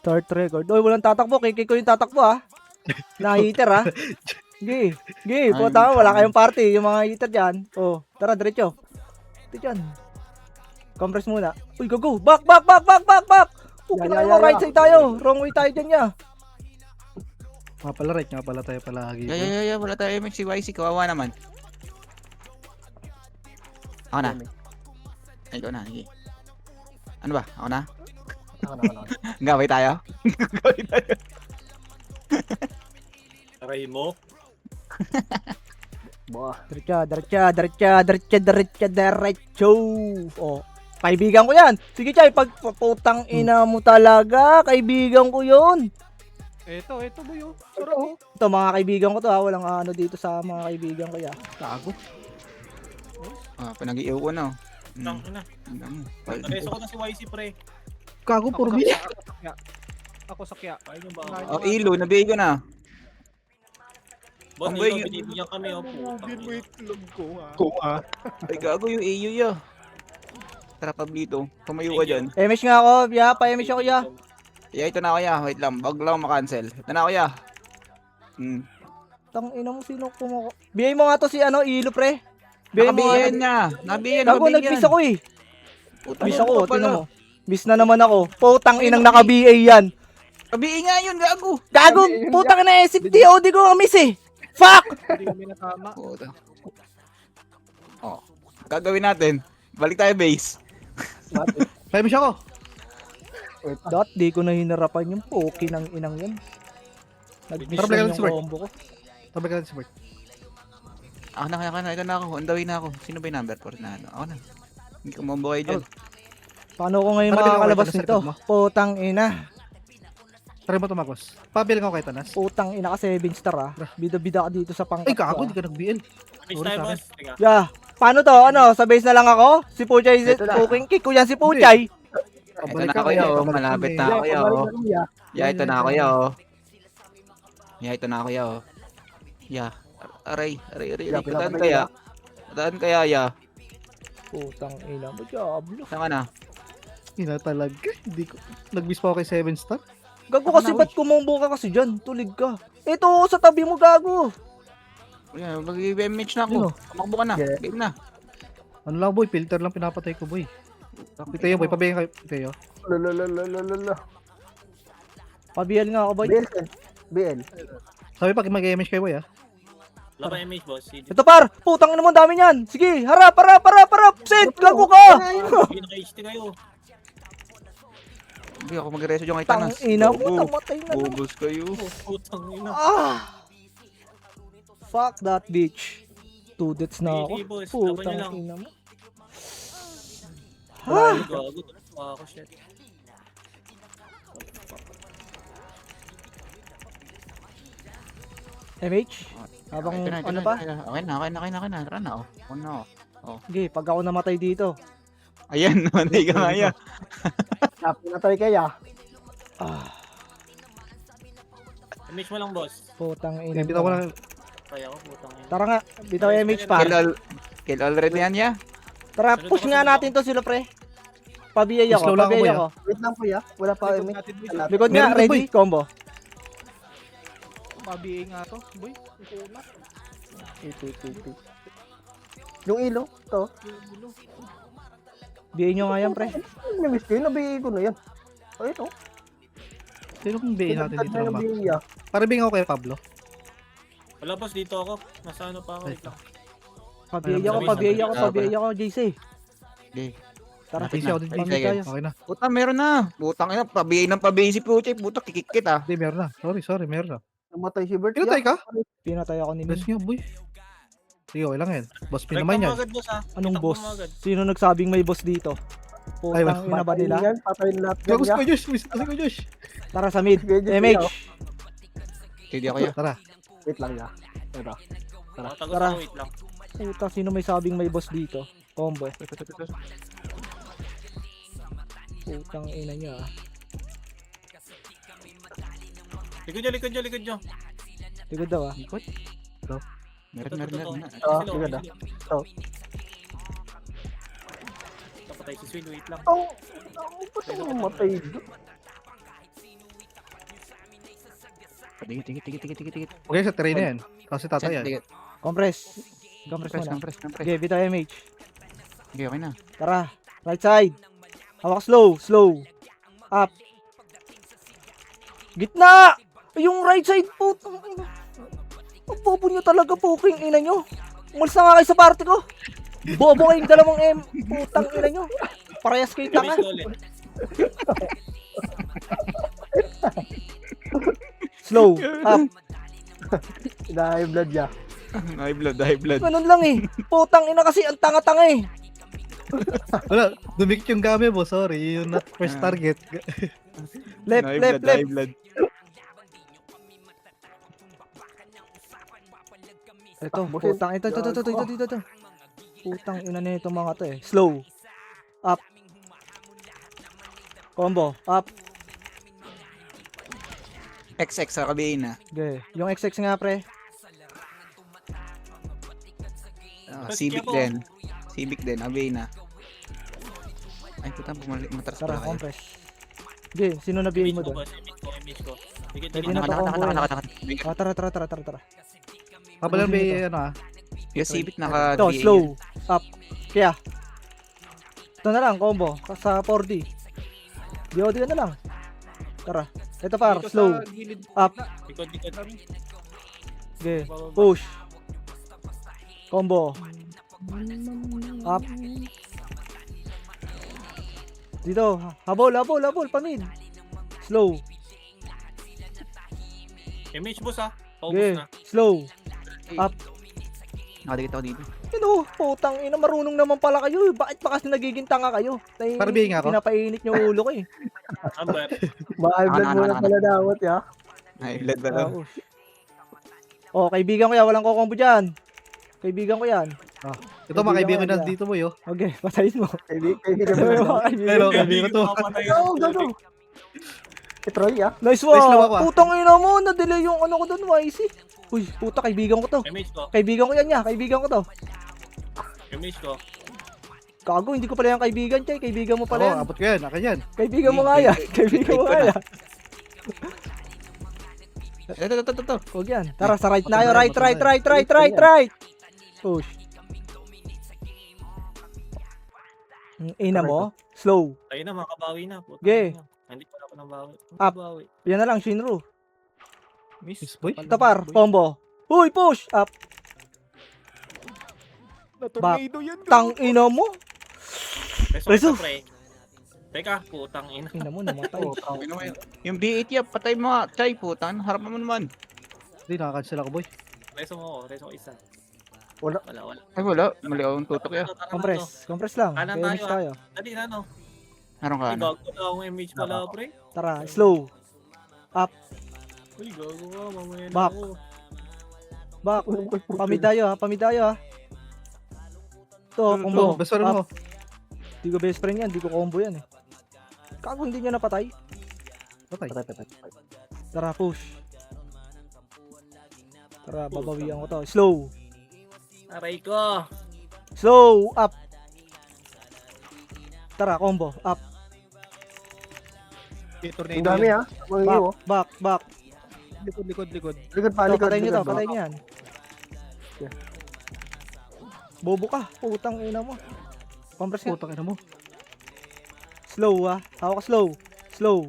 Start record. Oy, walang tatakbo. Kiki ko yung tatakbo ah. Na-heater ah. Sige. Sige. Puta wala kayong party. Yung mga heater dyan. Oh, tara, diretso. Ito dyan. Compress muna. Uy, go. Back. Okay na kayo. Right side tayo. Wrong way tayo dyan ya. Nga pala, right nga pala tayo palagi. Yeah. Wala tayo MXYC. Kawawa naman. Ako na. Ay, ikaw na. Sige. Ano ba? Ako na? Ano. Gaway tayo? Gaway tayo. Aray mo. Boah. Diretso. Oh. Kaibigan ko yan. Sige, Chay. Pagputang ina mo talaga. Kaibigan ko yun. Ito boy. Sarap oh. Ito, mga kaibigan ko to ha. Walang ano dito sa mga kaibigan ko ya. Tago. Pinag-iiw ko na. Tang ina. Nareso ko na si YC pre. Kago, puro B. Ako sakya. Kaya nyo ba? Oh, ilo. Nabigay ko na. Boss, Ang dito bay- binibigyan kami oh. Putang ina. itlog ko ha. Ay, gago yung AU ya. Tara, Pablito. Tumayo ka dyan. Emish nga ako. Ya, pa-emish ako ya. Yeah, ito na ako ya. Wait lang. Bag lang makancel. Ito na ako ya. Tang ina mo sino kumako. Bigay mo nga to si ano, Ilo pre. Bigay mo nga. Nakabiyan niya. Nabiyan. Gago, nag-miss ako eh. Puta, Miss ano ako, ba pala? tingnan mo. Miss na naman ako. Putang inang naka-BA yan. Kabiyan nga yun, gago. Gago, putang ina SFD. O, di ko nga-miss eh. Fuck! Hindi kami natama. Puta. Oh. Gagawin natin. Balik tayo base. Famish ako. Dot, di ko na hinarapan yung poki ng inang yan. Nag-miss Tara, na balikan yung si Bert. combo ko. Tabi ka natin si Bert. Ako na. Ito na ako. On the way na ako. Sino ba yung number 4 na ano? Ako na. Hindi ko mabuhay dyan. Paano ko ngayon Tara, balikan ko makakalabas kayo, nito? nasa likod mo. Putang ina. Try mo tumagos. Pabilang ako kay Tanas. Putang ina ka 7 star ah. Bida-bida ka dito sa pangkat. Ay, kago, ko, hindi ka nag-BL. Miss tayo boss. Teka. Yeah. Paano to? Ano? Sa base na lang ako? Si Puchay, cooking kick ko yan si Puchay. Ito na ako yo. Malapit na ako yo. Yeah, ito na ako yo. Yeah, ito na ako yo. Yeah. Aray. Daan kaya ya. Putang ina mo, diablo. Saan ka na? Ina talaga. Hindi ko. Nag-miss pa ako kay 7 star. Gago kasi ba't kumumbo ka kasi dyan? Tulig ka. Ito, sa tabi mo, gago. Yeah, mag-image na ako. Tumakbo ka na. Game na. Ano lang boy, filter lang pinapatay ko boy. Piteo boy, pabayang kayo. Piteo. Lala. Pabial nga ako, boy. BL. Sabi pag mag-image kayo boy ha. Wala pa image boss. Hindi Ito par, putang ina mo, dami niyan. Sige, harap. Sit, gago ka. naka-HT kayo. Hindi ako mag-reso dyan kay Tang Tanas. ina mo, Bobo. namatay na naman. Bobos kayo. Putang ina. Fuck that bitch. 2 deaths na ako. Sige, boss. Laban Putang niyo lang. ina mo. Gago. Ako shit. MH, habang ano pa? Okay na. Tara na, oh. Ako na, oh. Sige, pag ako namatay dito. Ayan, namatay ka nga yan. Napinatay kaya. Image mo lang boss. Putang ina. Bitaw ko lang. Kaya ako putang ina. Tara nga, bitaw MH par. Kill already yan, ya? Tara, push nga natin to sila pre. Pabiyay ako, Slow lang ako, pabiyay ah. ako. Wait lang kuya. Wala pa kami. Likod nga, Meron na, ready, combo. Pabiay nga to boy. Yung ilo, to. Biyay nyo nga yan pre. Namiss ko yun. Nabigay ko na yan. O ito. Sino kung BA natin dito lang ba? Nabigay ah. Para bing ako kay Pablo. Wala boss dito ako. Nasa ano pa ako. Wait lang. Pabiyay ako, JC. Okay. Tara, PC ako din. pamit tayo. Okay na. Puta, meron na. Putang ina, pabiyay ng pabiyay si Puchay. Puta, kikikit ah. Hindi, meron na. Sorry, meron na. Namatay si Bert. Pinatay ka? Pinatay ako ni Min. Bless nyo boy. Sige, okay lang yan. Boss pin Break naman mo yan. agad boss ha. Anong Itakbo boss? mo agad. Sino nagsabing may boss dito? Ay, Putang ina ba nila? Yan, patayin natin Gagos yan. ko Josh. Miss ko Josh. Tara sa mid. Sige, Josh, MH. Hindi ako ya. Tara. Wait lang ya. Ito. Tagos Tara. ako wait lang. Puta, sino may sabing may boss dito? Combo. Putang ina niya ah. Likod nyo. Tigod daw ah. Ikot. Meron. Sige na. Napatay si Swing, wait lang. Ang patay doon. Tigit. Okay, sa terrain na yan. Kasi tatay yan. Tigit. Compress. Compress muna. Compress. Okay, bitaw MH. Okay, okay na. Tara. Right side. Hawak slow. Up. Gitna! Yung right side po. Ang bobo nyo talaga po, king ina nyo. Umalis na nga kayo sa party ko. Bobo kayong dalawang putang ina nyo. Parehas kayo tanga. Image ko ulit. Slow. Up. High blood niya. High blood. Ganun lang eh. Putang ina kasi ang tanga-tanga eh. Wala, dumikit yung game mo. Sorry, yung not first target. Left. High blood. Ito, Busin. putang ito. Putang ina na itong mga to eh. Slow. Up. Combo. Up. XX sa kabihin na. Okay. Yung XX nga pre. Civic din, Avena. Ay, puta, matras Tara, pala kayo. compress. Okay, sino na BA mo Image ko, doon? boss. Image ko. Dikit, Pwede dikit. na to combo eh. Naka. Tara. Kapalan ba ano Yung Civic naka Ito, DA. slow. Up. Kaya. Ito na lang, combo. Sa 4D. DOD na lang. Tara. Ito par, slow. Up. Dikit. Okay. Push. Combo. Up. Dito. Habol. Pamid. Slow. Image boss ha. Paubos Okay. na. Slow. Up. Nakadikit ako dito. Ano, putang ina, marunong naman pala kayo. Bakit pa kasi nagiging tanga kayo? Para bigyan ako. Pinapainit yung ulo ko eh. Amber. Ma-high blood Ano, muna ano. pala dawat ya. High blood ba to? Oh, kaibigan ko yan. Walang kokombo dyan. Kaibigan ko yan. Ito mga kaibigan ko na dito mo yo. Okay, patayin mo. Kaibigan mo na. Pero kaibigan ko to. Go. Troy ya. Nice Nice lang ako, one. ah. Putang ina mo. Na-delay yung ano ko doon, YC. Uy, puta, kaibigan ko to. Image ko. Kaibigan ko yan niya. Kaibigan ko to. Image ko. Kago, hindi ko pala yung kaibigan, Chay. Kaibigan mo pala yan. Abot ko yan, akin yan. Kaibigan mo nga yan. Kaibigan mo nga yan. Ito. Huwag yan. Tara, sa right na kayo. Right. Push. Ang ina mo. Slow. Tayo na, makabawi na. Puta Okay. na. Hindi pala ako nang bawi. Up. Bawi. Yan na lang, Shinru. Miss boy. Ito par, combo. Uy, push. Up. Back. Tang ina mo. Reso. Pre. Teka, putang ina. Ina mo, namatay. Yung B8 ya, patay mo nga. Chay, putan. Harap mo naman. Hindi, nakakancel ako boy. Reso mo isa. Wala. Ay, wala. Mali akong tutok ya. Compress lang. Kanan Kaya mix tayo, tayo. Dali na no. Meron ka Ay, ano? gago na akong image pala, pre. Tara, slow. Uy, gago ka. Mamaya na Back. ako. Back. Pamidayo ha. Ito, combo. Best friend mo. Di ko best friend yan. Di ko combo yan eh. Kago, hindi niya napatay. Patay. Tara, push. Tara, babawian ko to. Slow. Aray ko. Slow. Up. Tara, combo. Up. Ang dami ha. Mga iyo. Back. Likod. Likod pa, Ito, likod. patayin nyo to. likod. Patayin nyo yan. Bobo ka. Putang ina mo. Compress nga. Putang ina mo. Slow ha. Hawak ka slow.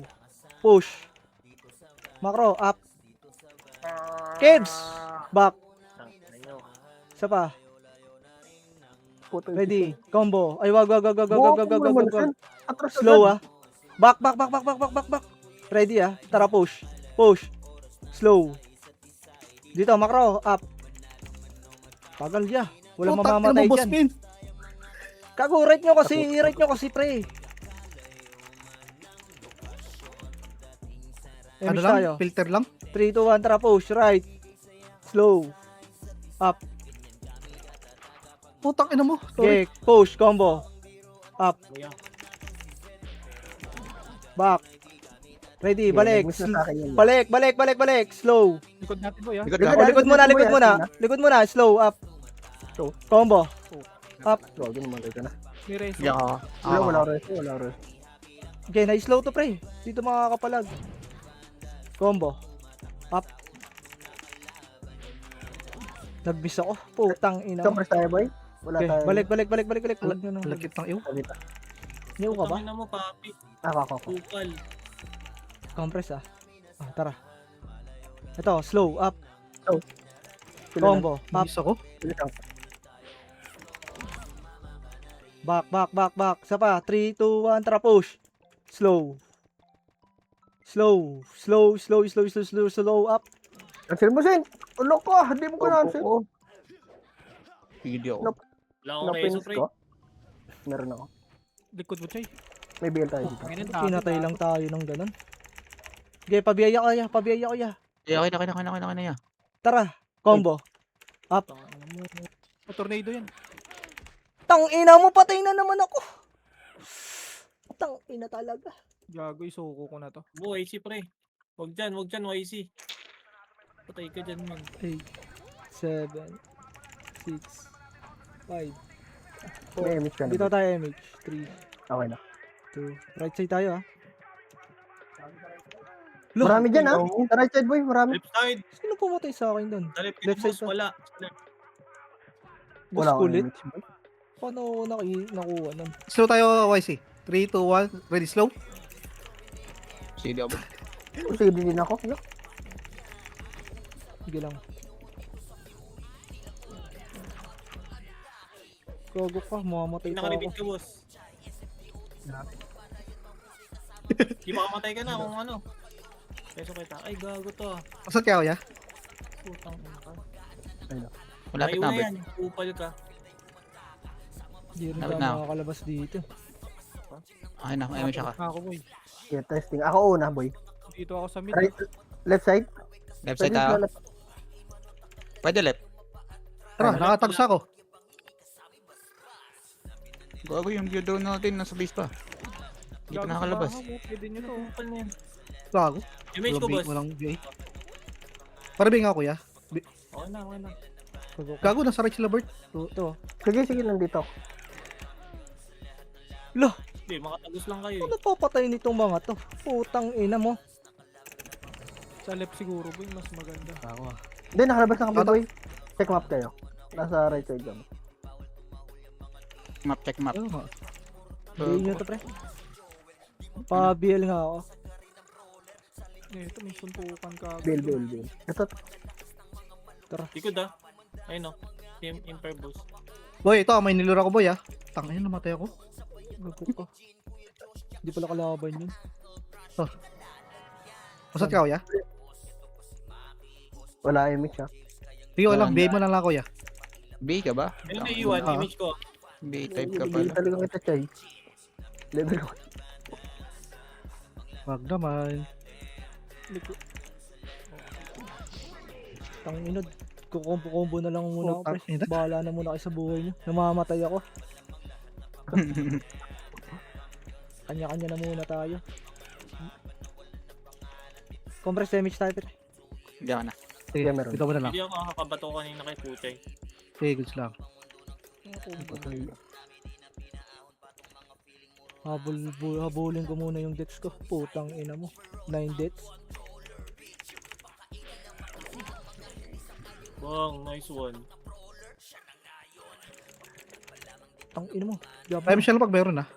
Push. Macro. Up. Kids. Back. Isa pa. Putang Ready. Combo. Ay, wag. Atras Slow ah. Back. Ready ah. Tara, push. Slow. Dito, macro. Up. Tagal siya. Walang mamamatay boss dyan. min. Kago, rate nyo kasi, pre. Ano Miss lang? tayo. Filter lang? 3, 2, 1, tara, push. Right. Slow. Up. Putang ina mo. Sorry. Kick. Push. Combo. Up. Back. Ready. Balik. Balik. Slow. Likod natin boy ah. Likod Oh, ka. likod muna. Slow. Up. Combo. Up. Wag naman ka na. May reso. Diyan ka. Wala resto. Okay, na-slow to pre. Dito makakapalag. Combo. Up. Nag-miss ako. Putang ina mo. Compress tayo, boy. Wala Okay, tayo. balik. Huwag nyo na. Lakit ng iyo. Salita. Niyo ka ba? Tangina mo, papi. Ako. Kupal. Compress ah. Ah, tara. Ito, slow, up, Sila lang. combo, up, Miss ako. Sila lang. back. Isa pa, 3, 2, 1, tara, push. Slow, up. Cancel mo, Sen. Ulo ko. Hindi mo ko na-cancel. Video. Nope. Wala akong reso, Napins pre. ko. Meron ako. Likod mo, Chay. May BL tayo dito. Pinatay lang tayo ng ganun. Okay, pabiyaya ko ya. Okay na. Tara, combo. Tangina mo. Tornado yan. Tang ina mo, patay na naman ako. Tang ina talaga. Gago, isuko ko na to. Bo, YC, pre. Huwag dyan, YC. Patay ka dyan, man. 8, 7, 6, 5. May image ka na. Dito boy. tayo, MH. 3, Okay na. 2. Right side tayo ah. Look, Marami dyan, ha? Sa right side, boy. Marami. Left side. sino pumatay sa akin doon? Sa left, Left side boss, pa. wala. Boss Wala akong kulit. image, boy. Paano ako nakuha nun? Slow tayo, YC. 3, 2, 1. Ready, slow. Sige ako. Sige din ako. No? Sige lang. Gogo ka, mamamatay pa ako. Naka-repeat ka, boss. Di ba kamatay ka na kung ano. Peso kita. Ay, gago to ah. Pasat ka, Kuya. Putang ina ka. Malapit Ayaw na, na Bert. yan. Kupal ka. Hindi rin Lapit tayo na. makakalabas dito. Okay na, may siya ka. Ako, boy. Yeah, testing. Ako una, boy. Dito ako sa mid. Right, left side. Left side tayo. Pwede left. Tara, nakatags ako. Gago yung view down natin, nasa base pa. Hindi pa nakakalabas. Pwede nyo to. Kupal na yan. Gago. Image ko, boss. Walang VA. Parabing ako, Kuya. Okay na. Gogo ka. Gago, nasa right sila, Bert. Ito. Sige, nandito ako. Loh, Hindi, makatagos lang kayo. ano papatay nitong mga to? Putang ina mo. Sa left siguro, boy. Mas maganda. Ako ah. Hindi, nakalabas na kami, boy. Check map kayo. Nasa right side kami. Check map. Ayun nga. Hindi nyo to pre. Pa-BL nga ako. Ito, may suntukan ka. BL. Ito. Likod ah. Ayun o. Imper boss. Boy, ito, may nilura ko, boy ah. Tangin, namatay ako. Gogo ka. Hindi pala kalaban yun. Pasat ka, Kuya. Wala image, ha? Sige, walang VA mo lang lang, Kuya. B ka ba? Ayun na iwan. Ah. Image ko. B type ka Hindi pala. talaga kita, Chay. Level 1. Wag naman. Tang ina. Kukombo-kombo na lang muna ako pre. Putang ina. Bahala na muna kayo sa buhay nyo. Namamatay ako. Kanya-kanya na muna tayo. Compress damage tayo pre. Diyan ka na. Sige, Yeah, meron. ito mo na lang. Hindi ako nakakabato kanina kay Puchay. Sige, goods lang. Habulin ko muna yung deaths ko. Putang ina mo. 9 deaths. Bang, nice one. Tang ina mo. Diablo. Time siya lang pag meron ah.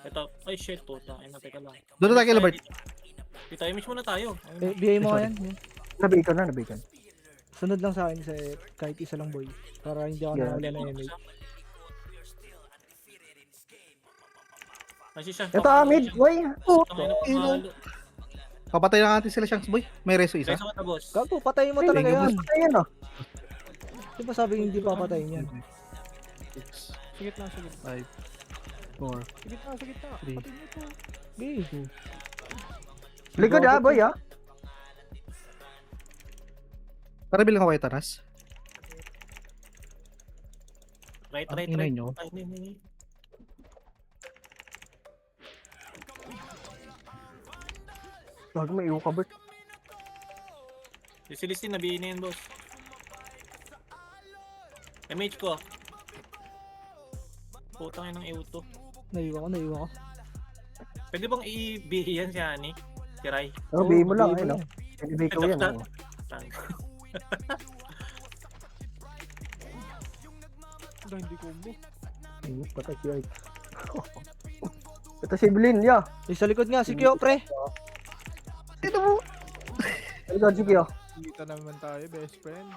Ito, ay shit po. Tangina, teka lang. Doon na tayo kay Labert. Dito, image muna tayo. Eh, BA mo Sorry. yan. Yan. Nabacon na, nabacon. Sunod lang sa akin sa kahit isa lang boy. Para hindi ako Yeah. nawala ng MH. Kasi siya. Ito, mid, boy. Tangina pa mahalo. Papatay na natin sila Shanks boy. May reso isa. Peso ka na, boss. Gago, patayin mo talaga yan. Ayan, oh. Di ba sabi hindi papatayin yan? 6, Sige na, sige. 5, 4, Sige na, sige na. 3, Patay mo ito. Okay. Likod, ha, boy, ha? Para bilang ako taras. Right, Ang right, ingay right. nyo. Ay, hindi. Wag may iwo ka, Bert. Si Celestine, nabihin na yan, boss. MH ko. Putang yun ng auto. Naiwan ko. Pwede bang i-bihi yan si Ani? Si Rai? Oh, bihin mo lang, BA ayun, oh. Nabacon yan, Tap, oh. Tang. Hindi combo. Patay si Ike. Ito si Blin, ya. Sa likod nga, si Kyo, pre. Ito mo. Ito si Kyo. Kita naman tayo, best friend.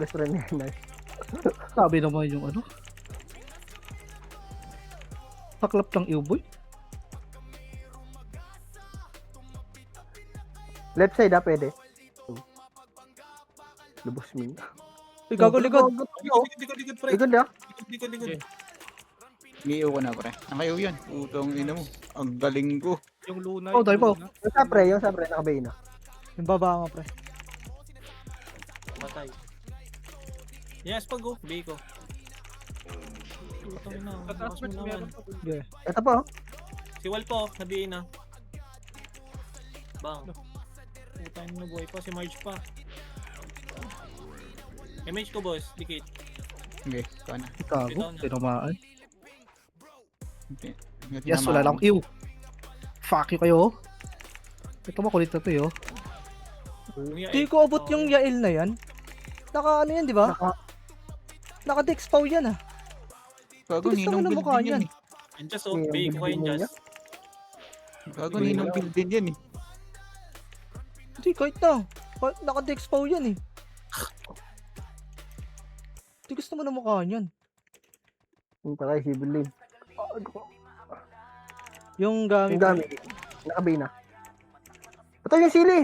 Best friend niya, nice. Sabi naman yung ano. Paklap ng Ew-boy. Left side pwede. Lubos min. Uy, gago likod. Likod, pre. Likod Likod. Ngiiw ko na, pre. Nakayaw yan. Utong ina mo. Ang galing ko. Yung Luna. Oh, tayo po. Yung sapre, nakabay na. Yung baba nga, pre. Patay. Yes, pag go. B ko. Putang ina. Lakas mo naman. Yeah. Ito po. Si Wal po, nabihin na. Bang. Putang ina, boy pa. Si Marge pa. Image ko, boss. Dikit. Okay, sana. Gago, tinamaan. Okay. Yes, wala lang Ew. Fuck you kayo. Ito makulit na to yo. Di ko abot yung Yael na yan. Naka ano yan, di ba? Naka-dex pow yan ah. Gago, Gusto mo ninong na build mukha din yan niyan. eh. Anjas, oh. B ko kayo, Anjas. Gago, ninong build din yan eh. Hindi, kahit na. Naka-dex pow yan eh. Di gusto mo na mukha niyan. Yung patay si Blin. Yung gamit. Yung gamit. Nakabay na. Ito yung sili.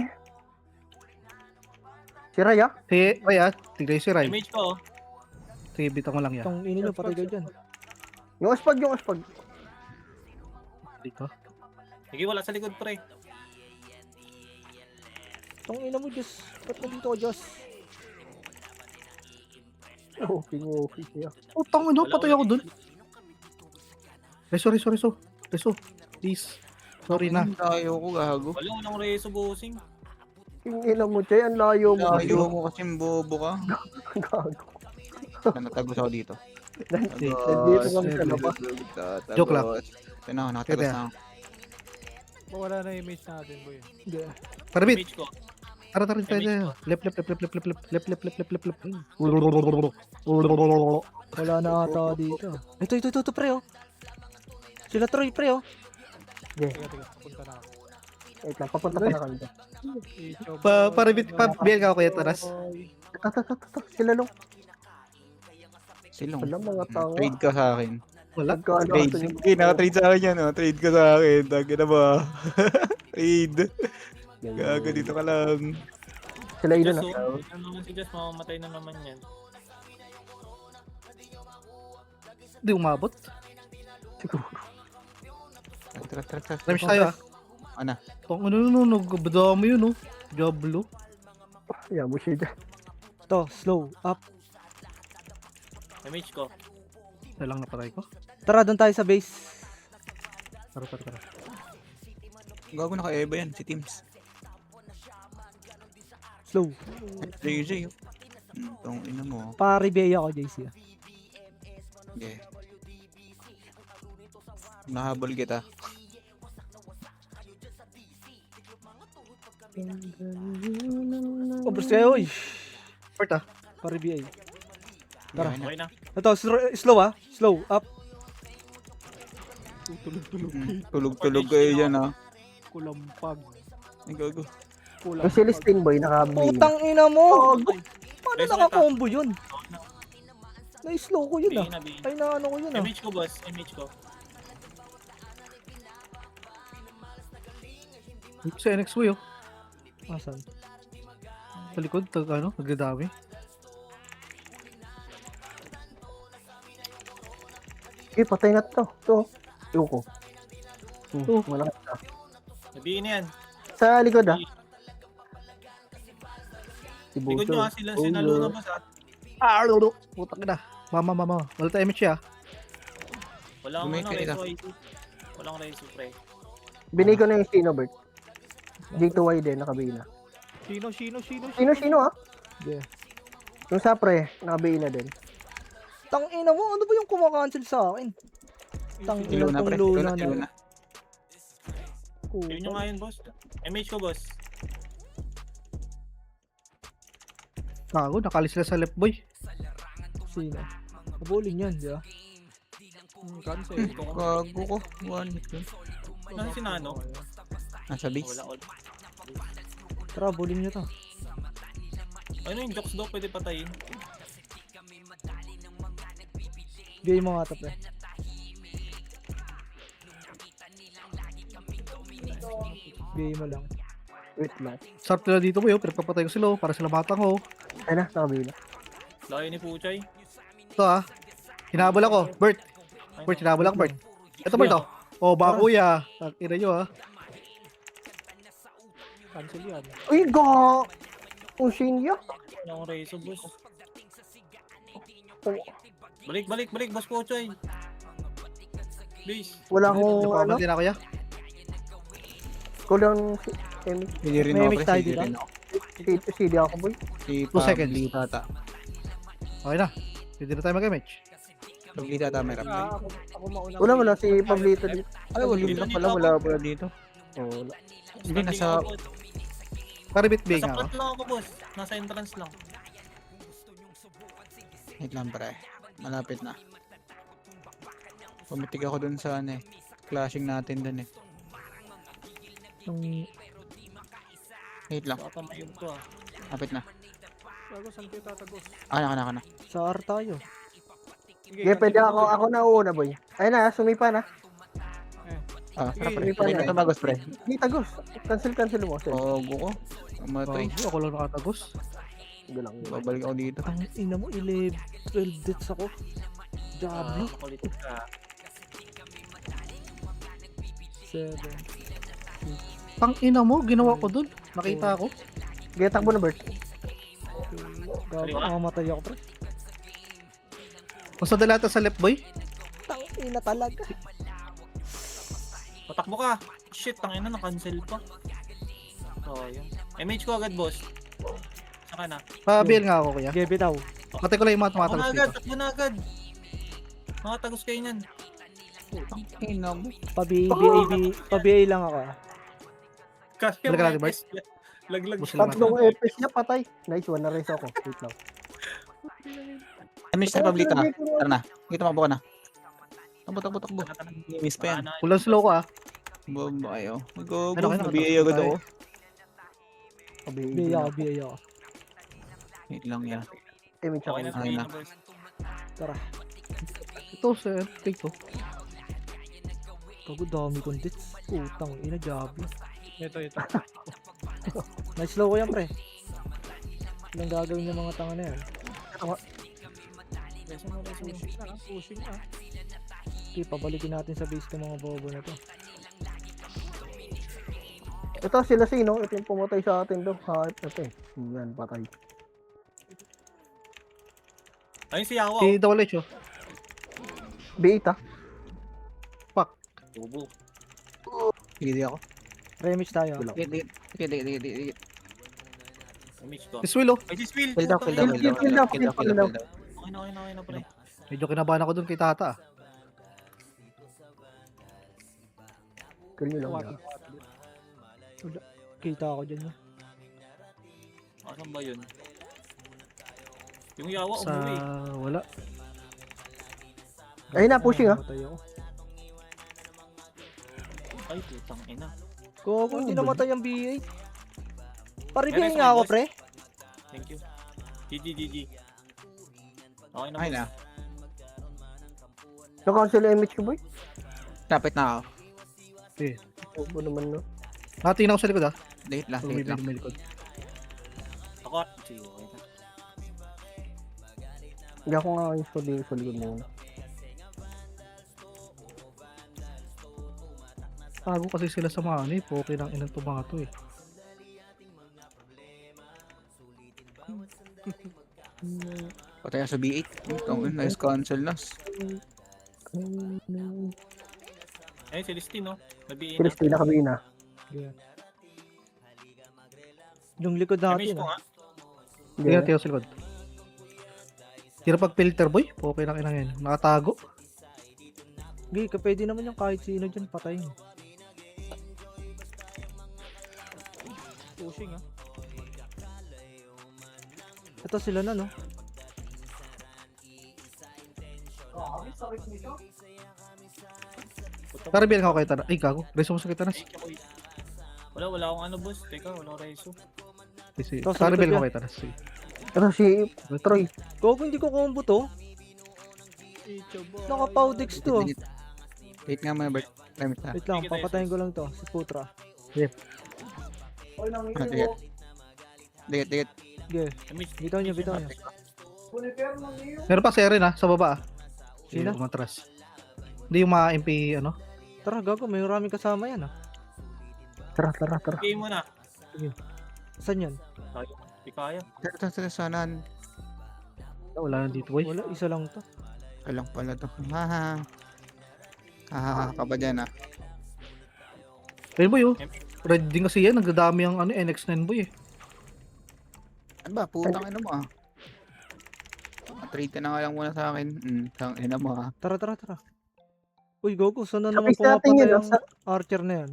Si Raya. Si Raya, tignan si Ray. Image ko, oh. Sige, bitang mo lang yan. Itong ini nyo, patay kayo dyan. Yung ospag. Dito. Sige, wala sa likod, pre. Itong ina mo, Diyos. Ba't nandito ko, Diyos? Okay siya. Oh, tango no, Wala, patay wala. ako dun. Reso. Please. Sorry na. Tayo ko, gago. Walang reso, bossing. Yung ina mo, Chay. Ang layo mo. Tayo mo kasi bobo ka. Gago. Natagos ako dito. Nandito kami sa labas. Joke lang. Ito na, nakatagos Kaya. na ako. Wala na image natin, boy. Tara, bit. Image ko. Tara, tayo. Left. Wala na ata dito. Ito, pre, oh. Sila Troy, pre, oh. Teka, punta na ako. Wait lang, papunta pa na kami dyan. Para bit, biel ka ako kaya taras. Ito. Sila lang. Silong. Wala mga tao. Trade ka sa akin. Wala. Nagkaano Trade. ito yung... Okay, naka-trade sa akin yan. Oh. Trade ka sa akin. Tagin na ba? Trade. Gago, dito ka lang. Sila yun Just, na. oh. Ito naman si Just, mamamatay na naman yan. Hindi umabot. Tara. Rams tayo ah. Ano? Tong ano, nagbadami yun oh. Diablo. Yeah, mo siya dyan. Ito, slow, up. Image ko. Ito lang napatay ko. Tara, doon tayo sa base. Tara. Gago, naka-eba yan. Si Teams. Slow. JJ. Tong ina mo. Paribeya ko, JC. ah. Okay. Nahabol kita. Obros kayo, uy. Port ah. Paribeya. Tara. Okay na. Okay na. Ito, slow ah. Slow, up. Tulog kayo dyan ah. Kulampag. Ay, gago. Yung Celestine boy, nakabay. Putang ina mo. Paano Reso naka-combo yun? Na-slow ko yun ah. B na, B. Ay, na ano ko yun ah. Image ko, boss. Image ko. Sa NX oh. Asan? Sa likod, nagdadami. Eh, patay na to. Ito. Ewan ko. Wala ka. Nabihin na yan. Sa likod ah. Si Likod Boso. nyo, sila sinalo na, boss, ah. Putang ina. Mama. Wala tayo image ah. Walang Lumika reso, ito. IT. Walang reso, pre. Binigay ko na yung Sinobert. J2Y din, nakabay na. Sino ah? Yeah. Yung Sapre, nakabay na din. Tang ina mo, ano ba yung kumakancel sa akin? Tang Si ina Luna, tong pre. Luna Si na. Luna. Yun nyo nga yun, boss. Image ko, boss. Gago, nakalis sila sa left boy. Sino? Kabulin yan, di ba? Cancel. Gago ko. One hit yun. Nasa si Nano? Nasa base. Wala all. Tara, bulin nyo to. Ano yung jokes daw pwede patayin? Game mo nga to, pre. Game mo lang. Wait lang. Sarap nila dito boy, pinagpapatay ko sila para sila matang ko. Ay na, sa kabila. Layo ni Puchay. Ito hinahabol ako. Bert, Bert, hinahabol ako Bert. Ito Bert oh. Baka kuya. Ang ina nyo Cancel yan. Uy, go! Pushin ya. Wala akong reso, boss. Balik, boss Puchay. Base. Wala akong ano. Napapatay na kuya. Kulang si Emi. Hindi rin May ako, mix pre. tayo Hindi dito? rin ako. CD ako, boy. Si 2 seconds. Pabli Tata. Okay na. Pwede na tayo mag-match. Pabli Tata may rap. Ako mauna. Wala si Pablito dito. Ay, wala Dito, na dito pala. ako. Wala dito. Oh, wala. Hindi, nasa... Karibit bay Nasa nga ako. plat lang ako, boss. Nasa entrance lang. Wait lang, pre. Malapit na. Pumitig ako dun sa ano eh. Clashing natin dun eh. Wait lang. Baka mayroon to ah. Lapit na. Bago saan kayo tatagos? Ako na. Sa R tayo. Okay, pwede ako na una, boy. Ay na, sumipa na. Ah, sarap pre. Hindi pa Pwede yan. na tumagos, pre. Hindi tagos. Cancel mo. Sir. Ogo ko. Umatay. Ako lang nakatagos. Sige lang. Babalik ako dito. Ang ina mo, 12 deaths ako. Diablo. Kulit ka. 7. Tang ina mo, ginawa ko dun. Nakita ko. Okay, takbo na, Bert. Gago, mamatay ako, pre. Basta dalata sa left boy. Tang ina talaga. Patakbo ka. Shit, tangina na-cancel pa. Oh, yun. MH ko agad, boss. Saka na. Pabil nga ako kuya. Gebe daw. Patay ko lang yung mga Takbo na tumatagos agad, dito. takbo na agad. Mga tagos kayo niyan. Ina mo. Pa-BA lang ako ah. Kasi Balik ka natin, Bart. Laglag. Bus lang Tatlong natin. FPS niya, patay. Nice one, na-raise ako. Wait lang. Miss na Pablito ah. Tara na. Dito mabo ka na. Takbo. Miss pa yan. Kulang slow ko Babay oh. Go. Ano, ano, Nabiyay agad ako. BA ako. Wait lang yan. Emi, Okay na, Ay, na. boss. Tara. Ito sa take ko. Kago dami kong deaths. Putang ina, Diablo. Ito. Nice slow ko yan, pre. Ilang gagawin yung mga tanga na yan. Pushing na. Okay, pabalikin natin sa base ng mga bobo na to. Ito sila sino? Ito yung pumatay sa atin doon. Ito eh. Yan, patay. Ayun si Yawa. Si Double H oh. B8 ah. Bubo. Hindi ako. Remix tayo. Wala. Dikit. MH ko. Si Will oh. Ay, si Spill. Fill down. Okay na, pre. Medyo kinabahan ako dun kay Tata. Kill nyo lang yan. Kita ako dyan. Asan ba yun? Yung Yawa, Sa umuwi. wala. Ayun na, pushing ah. Namatay ako. Ay, putang ina. Gogo, hindi namatay ang BA. Paribigyan Meron nga sa ako, boss. pre. Thank you. GG. Okay na, Ay boss. na. Na-cancel yung image ko, boy. Lapit na ako. Obo naman, no. Nakatingin ako sa likod Dikit lang. May likod. Ako. Sige, okay na. Hindi ako nga yung sa likod muna. Tago kasi sila sa mga ano eh. Poke ng inang to mga to eh. Patay sa B8. Nice cancel na. Ayun, si Listin, no? Nabiin na. Christina kabina. Yung likod MH natin, ko ah. nga. Tingnan natin ako sa likod. Tira pag filter boy. Poke ng inang yan. Nakatago. Hindi, pwede naman yung kahit sino dyan patayin. Pushing ah. Ito sila na, no? Caribbean ako kay Tanas. Ay, gago. Reso mo sa kay Tanas. Thank you, boy. Wala akong ano boss. Teka, wala akong reso. Ito, sa Caribbean likod ako kay Tanas. Sige. Ito si Troy. Gogo, hindi ko combo to. Naka-powdex to. Wait nga muna, Bert. Limit na. Wait lang, papatayin ko lang to. Si Putra. Dikit. Dikit. Sige, Image, bitaw niyo, bitaw niyo. Meron pa si Erin ha, sa baba ah. Sino? Sige, umatras. Hindi yung mga MP, ano? Tara, gago, may maraming kasama yan ah. Tara. game mo na. Saan yan? Di kaya. Ito, sana. Wala na dito, boy. Wala, isa lang to. Kalang pala to. Haha. Haha, ka ba dyan ah? Ayun, boy, oh. Red din kasi yan. Nagdadami ang ano, NX9, boy, eh. Ano ba? Putang ina mo ah. Treat ka na nga lang muna sa akin. Tang ina mo ah. Tara. Uy, Gogo, saan na naman Kapis natin pumapatay yun. ang archer na yan?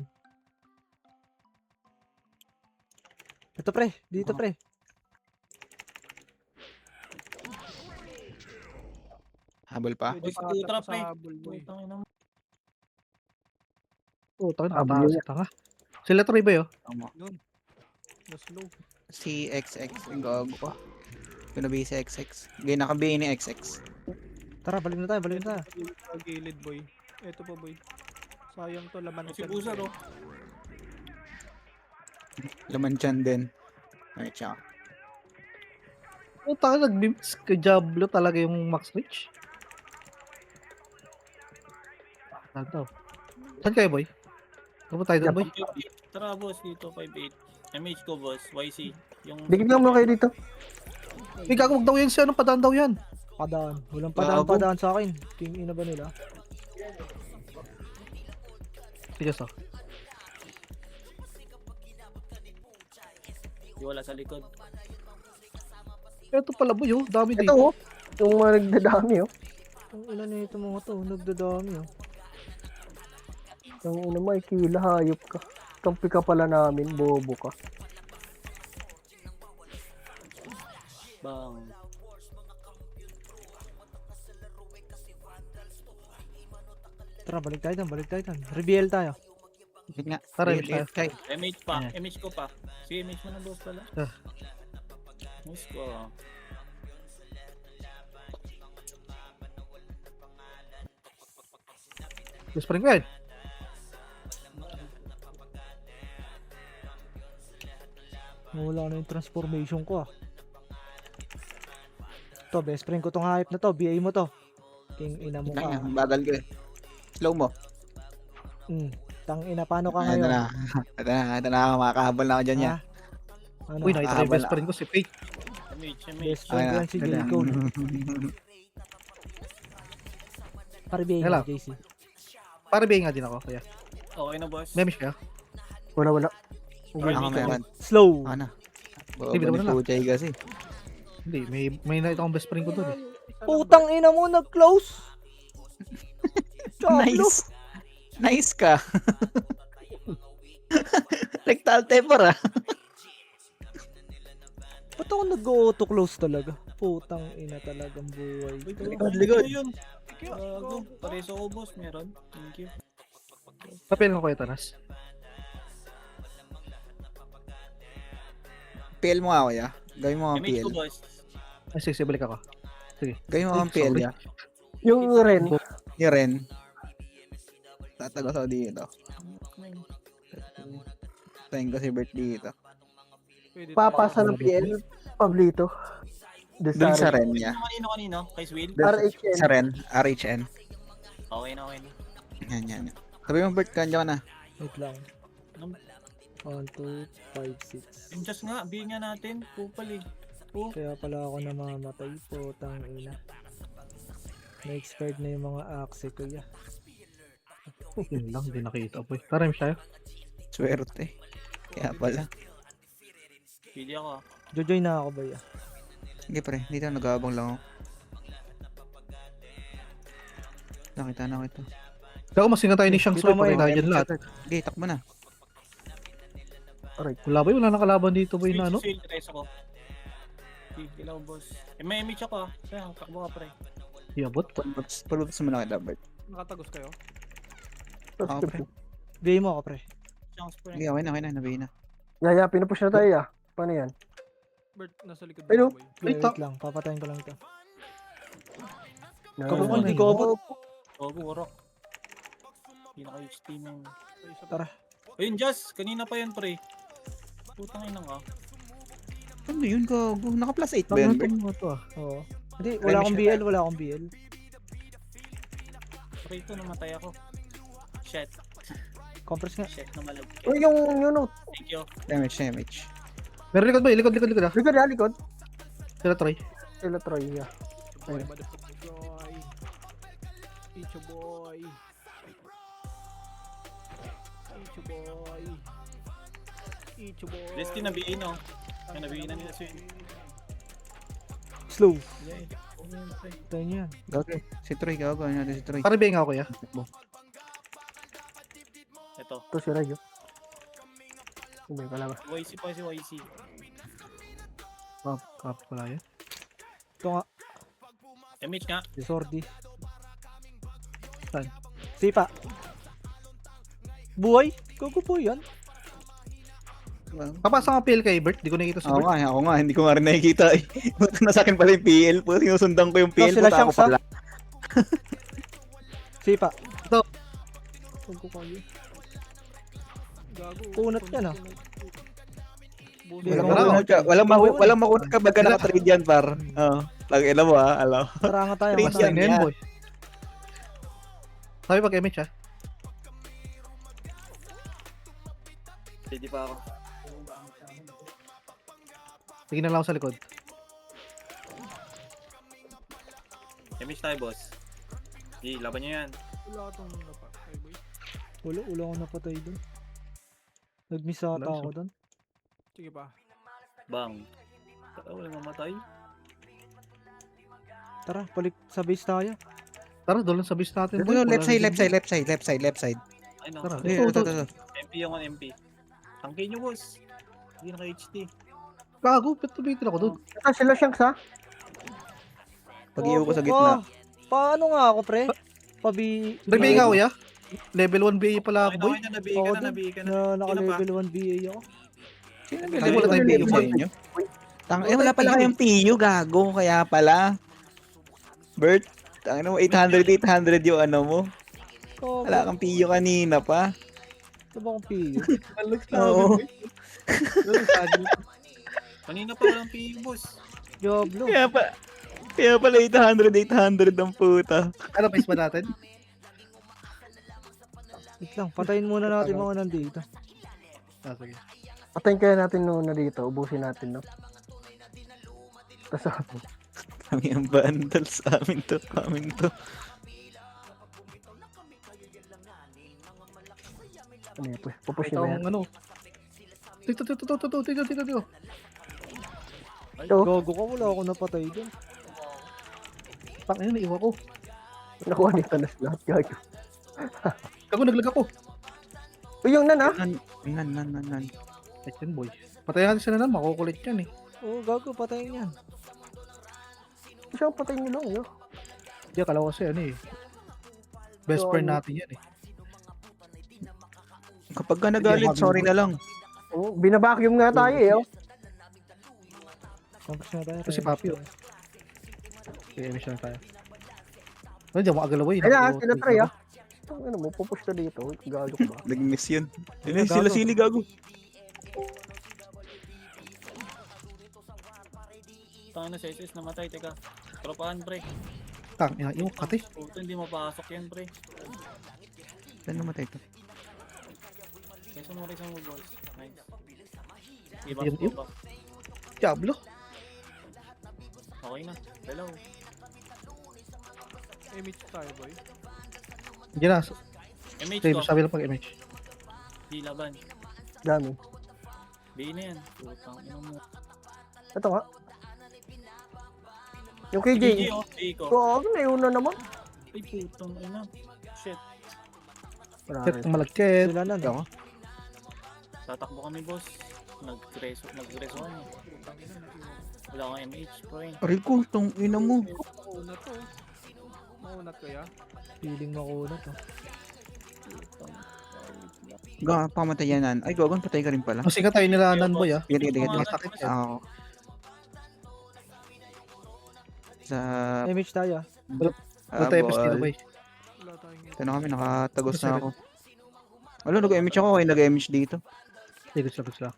Ito pre, dito pre. Habol pa? Uy, si Putra, pre. Putang ina mo. Oh, tayo Ah, nakataas. Tanga. Sila Troy ba, oh? Tama. Mas low. Si XX. Ang gago ko. Pinabi si XX. Gaya nakabi ni XX. Tara, balik na tayo. Sa gilid, boy. Eto pa, boy. Sayang to, laman Si Busa, no? Laman dyan din. Ay, siya. Oh, tayo nag-beams kay Diablo talaga yung max reach. Saan daw? Saan kayo, boy? Ano tayo doon, boy? Tara, boss, dito, 5-8. MH ko, boss. YC. Yung... Dikit lang mo kayo dito. May gagawag daw yan siya. Anong padaan daw yan? Padaan. Walang Gago. padaan sa akin. King ina ba nila? Sige, so. Di wala sa likod. Ito pala, boy, oh. Dami Ito dito. oh. Yung mga nagdadami oh. Ang ina nito mga to. Nagdadami oh. Yung ina mo, kila hayop ka. Kampi ka pala namin, bobo ka. Bang. Tara, balik tayo doon. Reveal tayo. Wait nga. Tara, Wait, tayo. kay. MH pa. Ayan. MH ko pa. Sige, MH mo na, boss, pala. Ah. Nice ko. Whispering ko yan. Wala na yung transformation ko ah. To, best friend ko tong hype na to. BA mo to. King ina mo Kaya, ka. bagal ko eh. Slow mo. Tang ina, paano ka Ito ngayon? na. Ito na. Makahabol na ako dyan yan. Ano? Uy, nakita ko yung wala. best friend ko si Faith. MH. Best friend ko yan si J. Cole. Para BA Hello. nga, JC. Para bigay nga din ako, kaya. Okay na, boss. Memish kaya? Wala. Ako meron. Slow. Ano? Hindi, Bobo bitaw ni na lang. Puchay kasi. Hindi, may nakita akong best friend ko doon eh. Putang ina mo, nag-close. Diablo. Nice. Nice ka. Rectal temper ah. Ba't ako nag-auto-close talaga? Putang ina talagang buhay. Likod. Ano yun? Gago. Pareso ko, boss. Meron. Thank you. Papel ko kayo, Tanas. PL mo nga kuya. Gawin mo ang MH PL. ko, boss. Ay, sige, balik ako. Gawin mo ang Ay, PL sorry. ya. Yung Ren. Yung Ren. Tatagos ako dito. Tayin ko si Bert dito. Papasa ng PL. Pablito. Dun sa Ren niya. Kanino? Kay Swill? RHN. Sa Ren. RHN. Okay na. Yan. Sabi mo Bert, kanya ka na. Wait lang. 1, 2, 5, 6. Yung just nga, bigyan nga natin. Kupal eh. Oh, Kaya pala ako namamatay. Putang ina. Na-expired na yung mga axe ko ya. Yun lang, hindi nakita, boy. Tara, siya. Swerte. Kaya pala. pili ako ah. Jojoy na ako ba ya? Sige pre, dito nag-aabang lang ako. Nakita na kita. Kaya mas tayo ni Shang Tsung Kita mo pag yun. tayo dyan lahat. Sige, takbo na. Wala ba yun? Wala nakalaban dito, boy, na ano? Swill, tres ako. Pili ako, boss. May MH ako ah. Sayang, takbo ka pre. Iabot. Pulutas mo na kita, Bert. Nakatagos kayo. Tapos Ako, skip pre. mo. Bigay mo ako, pre. Chance pre. Hindi, okay na, nabihin na. Yeah, pinupush na tayo, yeah. Paano yan? Bert, nasa likod Ayun. mo, boy. Wait, ta- lang. Papatayin ko lang ito. Nice. Kapag hindi yun. ko abot. Bago, warok. Pinaka-HT ng... Ay, isa Tara. Ayun, Jazz. Kanina pa yan, pre. Putang ina ka. Ano yun, gago? Naka plus 8 ba yan, Bert? Mo to ah. Oo. Hindi, wala akong BL, wala akong BL. Pre, ito namatay ako. Shit. Compress nga. Shit na malag. Uy, yung note. Thank you. Damage. Meron likod boy, likod ah. Likod, yeah, likod. Sila Troy. Sila Troy, yeah. boy, Ayun. motherfucker boy. Icho boy. Icho boy. Icho boy. Destiny nabiin, oh. Ay, nabiin na nila Swin. Slow. Yeah. Oh, yun, pre. Tayo niyan. Gago. Si Troy, gago. Ano natin si Troy? Karibay nga ako ya. Ito. Ito si Rayo. Hindi ko lang. YC pa si YC. Kap pala yan. Ito nga. MH nga. Sordi. Saan? Sipa. Buhay? Gogo po yan. Papasok ang PL kay Bert, di ko nakita si Ako Bert. nga, hindi ko nga rin nakikita eh. Buta na sa akin pala yung PL po, sinusundan ko yung PL sila po, ako Shanks, ha? pala. Sipa. Huwag ko kayo. Gago. Kunat yan, ah. Walang Wala, makunat ka, walang makunat ka baga nakatrade yan, par. Oo. Lagyan mo alam. Tara nga tayo. Trade Mas yan. Basta yan boy. Sabi pag MH ha. Pwede pa ako. Tingin na lang ako sa likod. MH tayo, boss. Hey, laban nyo yan. Wala itong napatay, boy. Wala akong napatay doon. Nag-miss ata Wala, ako doon. Sige pa. Bang. Wala mamatay. Tara, balik sa base tayo. Tara, doon lang sa base natin. Ano, boy. left side, Wala left rin- side. Ay, no. Tara. Sorry. Ito. MP yung on MP. Tangkin nyo, boss. Hindi naka-HT. Gago, ba't tumitin ako doon? Ito sila Shanks, ha? Pag-iwan ko sa Oh, gitna. paano nga ako, pre? Ribay nga ako ya. Level 1 BA pala ako boy. Okay na, nabi ka Oo, na, nabi ka na. Na Sino naka-level 1 BA ako. Sino Ay, ba wala wala tayong tayong PU sa PU. inyo? Wala pala kayong PU, gago. Kaya pala. Bert, tangin mo, 800 yung ano mo. Wala kang PU kanina pa. Ito ba akong PU? Oo. Kanina pa walang PU, boss. Diablo. Kaya pala 800 ang puta. Ano base ba natin? Wait lang, patayin muna natin mga nandito. Ah, sige. Patayin kaya natin noon na dito. Ubusin natin, no? Tapos, Kami ang bandal sa amin to. ano yun, pupush Ito nyo ba ang yan? ano. Tito. Ito, Gago ka, wala ako napatay doon. Tang ina, iwan ko. nakuha nito na lahat, gago. Gago, naglag ako. Uy, yung nan, ha? Nan. Ay, yan boy. Patayan natin sila na, makukulit yan eh. Oo, gago, patayin yan. Siya, patayin nyo lang, yo. Hindi, akala ko kasi ano eh. Best So, friend ano? natin yan eh. Kapag ka nagalit, sorry na lang. Oh, binabacuum nga tayo, eh, oh. Compress na tayo. Ito si Papi, oh. Sige, emission na tayo. Ano, di mo agalaway. Kaya, sila Troy, ha? Ano mo, pupush na dito. Gago ka ba? Nag-miss yun. Gago. Sila sili gago. Tanga na si SS namatay, teka. Tropahan, pre. Tang ina, yung kate. Puto, hindi mapasok yan, pre. Saan namatay to? Kesa mo mo, boss. Nice. Yun, yun. Iba. Diablo. Okay na. Hello. MH tayo, boy. Diyan na. MH Save, ko. sabi lang pag MH. Di laban. Dami. B na yan. Putang ina mo. Ito nga. Yung KJ. GG, oh. A ko. Oo, naiuna naman. Ay, putang ina. Shit. Set malagkit. Sila na, no? Tatakbo kami, boss. Nag-reso kami. Wala kang MH, pre. Aray ko, tong ina mo. Oo na to. Maunat kaya? Feeling makunat oh. Pamatayanan. Ay, Gogon, patay ka rin pala. Kasi ka tayo nilanan boy ah. Sige, sige, sige. Masakit yan. Ako. Sa Image tayo ah. Wala tayo pestino boy. Wala tayong ito na kami, nakatagos Sige. na ako. Wala, nag-image ako, kayo nag-image dito. Tigos lang.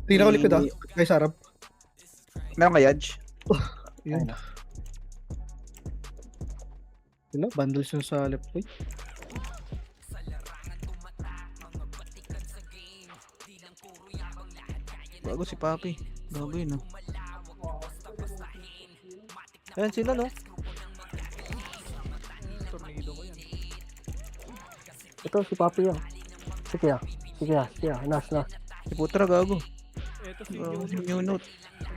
Tingnan ko likod ah. Guys, Arab. Meron ka, Yadge? Yun. Hello, bundles yung sa left boy. Bago si Papi. Bago yun, no? Ayan sila no. tornado ko yan. Ito si Papi yan. Sige ah. Nas. Si Putra, gago. Ito si Gago New si New Note.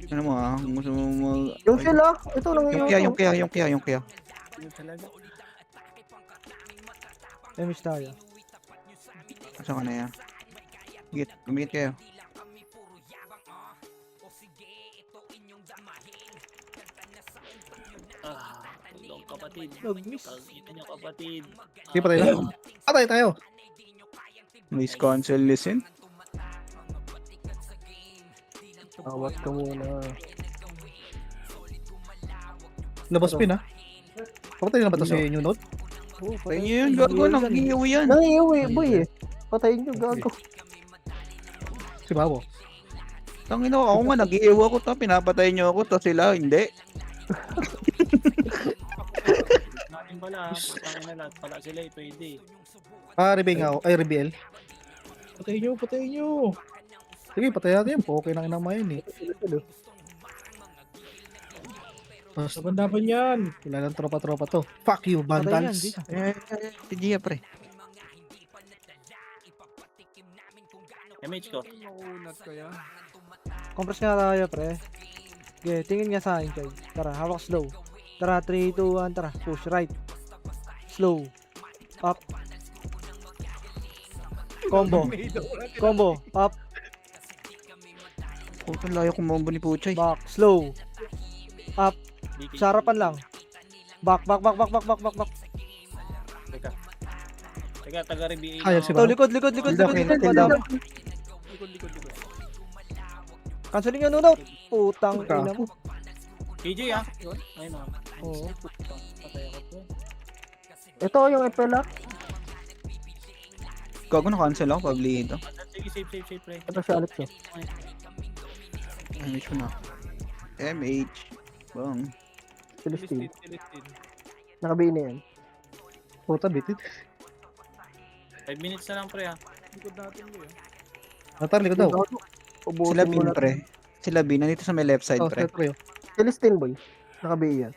Ano mo, kung gusto mo mag... Yung sila, ito lang Yung kaya. Yun talaga. Image tayo. Asa ka na yan? Gumigit kayo. Tulong kapatid. Nag-miss. Ito niyo kapatid. Sige, patay na. Patay tayo. Noise cancel, listen. Awat ka muna. Labas pin ah. Patay na ba ito si New Note? Oh, Patay nyo yun, gago. Nang-iiwi yan. Nangiiwi, boy eh. Patayin nyo, gago. Si Babo. Tangin ako nga, nag-iiwi ako to. Pinapatay nyo ako to. Sila, hindi. Natin pala. Natin na lahat pala sila eh. Pwede. Rebel nga ako. Ay, Rebel. Patay nyo. Sige, patay natin yan. Okay na kinamayan eh. Laban yan. Wala lang tropa-tropa to. Fuck you, Patay yan, bandals. dito. Si Gia, pre. MH ko. Maunat kaya? Compress nga tayo pre. Okay, tingin nga sa akin kay. Tara, hawak slow. Tara, 3, 2, 1, tara. Push right. Slow. Up. Combo. Up. Putang layo kumombo ni Puchay. Back. Slow. Up. Sa harapan lang. Back. Teka, taga-review. Ayaw si Ito, Babo. likod. Madam. Likod. Cancelin yung nunod. Putang ina mo. KJ ah. Ayun ah. Oo. Patay ako to. Ito yung FL ah. Gago na-cancel ako, pabli ito. Sige, safe, pre. Ito si Alex eh. MH ko na. MH. Bang. Celestine. Celestine. Nakabini yan. Puta, bitit. 5 minutes na lang pre ah. Likod natin ko yun. Natar, likod daw. Ubusin Sila mo Bin, na. pre. Sila Bin, nandito sa may left side, Oh, pre. set pre. Celestine boy. Nakabini yan.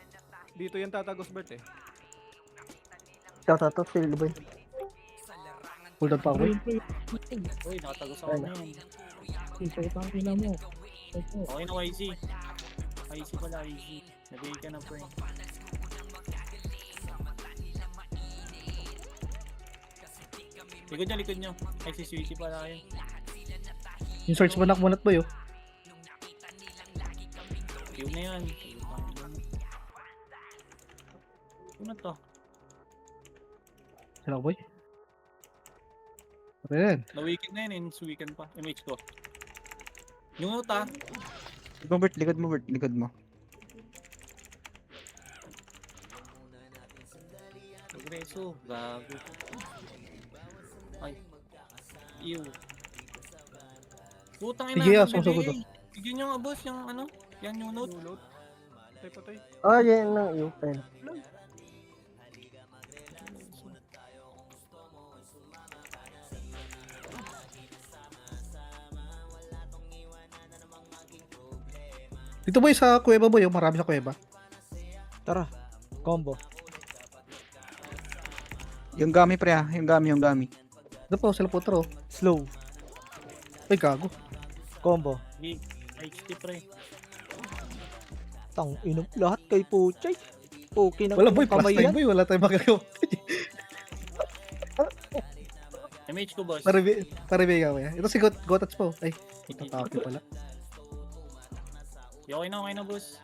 Dito yan tatagos Bert eh. Shoutout si Boy. Hold on pa ako. Uy, nakatagos ako na yun. Okay na YC. YC pala, YC. Nabigay ka na pre. Likod nyo. Ay, si Sweetie pala yun. Yung search mo nakmunat ba yun? Yun na yan. Ano to? Sila boy. Patay yan. Na-weekend na yun, weekend pa. MH ko. Yung uta. Likod mo, Bert. Likod mo. Progreso. Gago. Ay. Ew. Putang ina. Sige, magbibigay. sumusugod to. Bigyan nyo nga boss yung ano. Yan yung note. Ulot. Patay. Ah, yan na yung pen. Dito boy sa kuweba boy. Marami sa kuweba. Tara. Combo. Yung Gami, pre, ha. Yung Gami. Ito po, sila po tro. Slow. Ay, gago. Combo. Big. HD pre. Tang inom lahat kay Puchay. Okay na Wala boy, plus kamay time yan. boy. Wala tayong magagawa. MH ko boss. Paribay ka boy. Ito si Gotats po. Ay, ito copy pala. Okay na boss.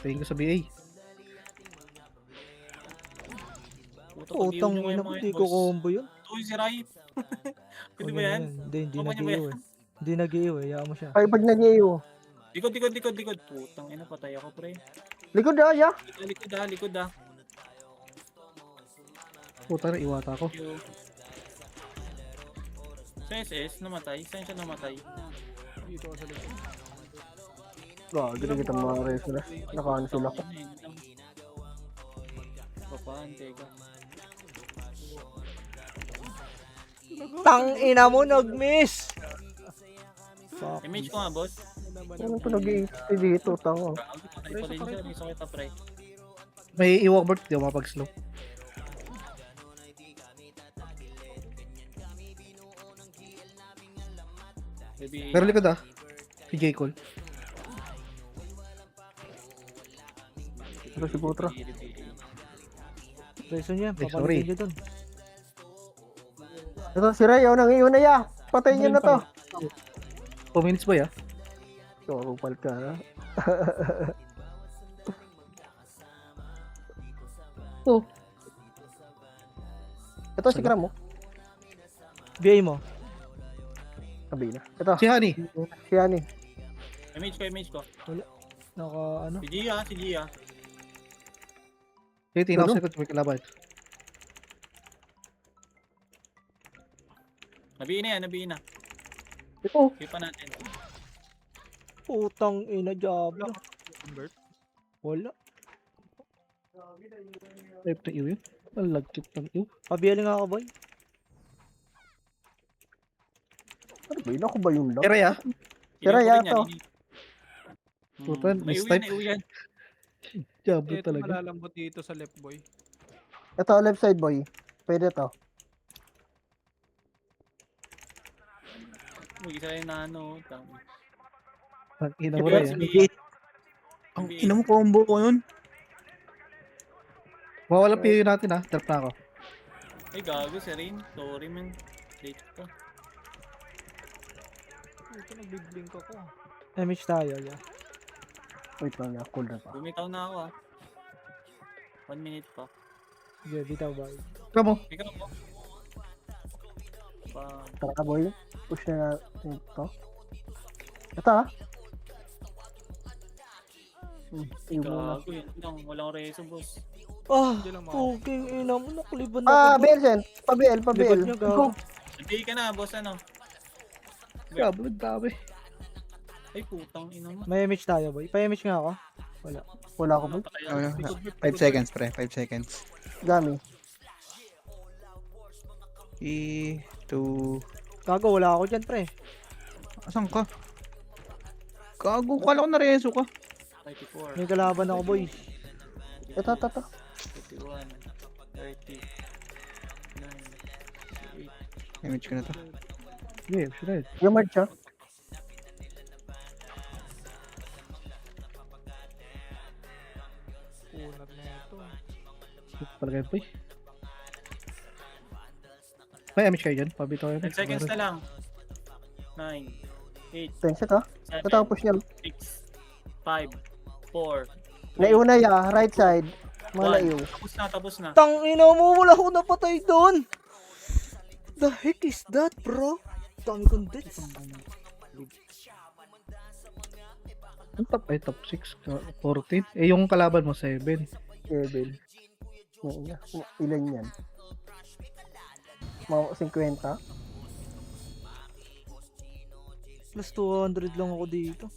Tingin ko sa BA. Puta, Putang pag-iwan nyo ina kayo mo, mga di yun, ko boss. combo yun. Uy, si Rai. Pwede ba yan? Hindi Tama niyo ba nag-iiw eh. Hindi nag-iiw eh, hayaan mo siya. Ay, pag nag-iyo. Likod. Putang ina, patay ako, pre. Likod ah, ya. Likod ah. Puta na, iwata ko. Yo. Sa SS, namatay. Saan siya namatay? Dito ako sa likod. Gagi na kita mga reso na. Naka-cancel ako. Papaan, teka. Tang ina mo, nag-miss! Fuck. Image ko nga, boss. Ano pa nag-i-XP dito, tango. Gago, patay pa rin siya. May sakit na, pre. May iwak Bert, di ako mapag-slow. Baby. Pero likod ah. Si J. Cole. Ito si Putra. Reso niya, Ay, sorry. papalitin niyo dun. Ito si Ray, nang iyo na ya. Patayin niyo na to. 2 minutes boy ah. Sorupal ka na. Oh. Ito si Kram mo. BA mo. Kabila. Ito, Si Honey. si Ani. Image ko. Naka ano? Si Gia. Sige, tingnan ko sa likod, may kalaban. Nabiin na. Ito. Kaya pa natin. Putang ina, Diablo. Bert. Wala. Type na iw yun. Malagkit ng iw. Pabiyali nga ako, boy. Ano ba yun? Ako ba yun lang? Pero ya. Tira Inuupo yato. niya, Putan, may miss uwi type. yan. Diablo Ito talaga. malalambot dito sa left boy. Ito, left side boy. Pwede to. Mag-isa yung nano. Ang ina mo Ito rin si ah. Bea. Ang ina mo combo ko yun. Mawala PU natin ah. Drop na ako. Ay, gago si Rain. Sorry, man. Late ka. Ito nagbiblink ako. Image tayo, yeah. Wait lang ya. Cool na pa. Bumitaw na ako, 1 minute pa. Sige, bitaw, boy. Kamo. Ikaw mo. Pa. Tara boy. Push na natin ito. Ito ah. Iyo muna. Gago, yun lang. Walang reso, boss. Ah, Hindi lang fucking ina mo, nakuliban na Ah, ako. Belsen. Pa-BL, Likod pa-BL. niya, gago. Sabi ka na, boss, ano? Diablo, ang dami. Ay, putang ina mo. May image tayo, boy. Pa-image nga ako. Wala. Wala ako boy. Patay Oh, ako. 5 seconds pre, 5 seconds. Gami. 3, 2, Gago, wala ako dyan, pre. asan ka? Gago, kala ko na reso ka. 34, May kalaban ako, boy. Ito. 51, 30, 9, Image ko na to. Sige, sure. Yung march ah. Punat na ito. Palagay boy. May image kayo dyan. Pabito kayo. 10 seconds na lang. 9, 8, Thanks ito. 7, Ito ang push niya. 6, 5, 4. Naiuna ya. Right side. Mga naiw. Tapos na. Tang ina mo, wala akong napatay doon. The heck is that, bro? Tang kong deaths. Ang top ay top 6. 14. Eh yung kalaban mo 7. Kevin. Ilan yan? Mga 50? Plus 200 lang ako dito.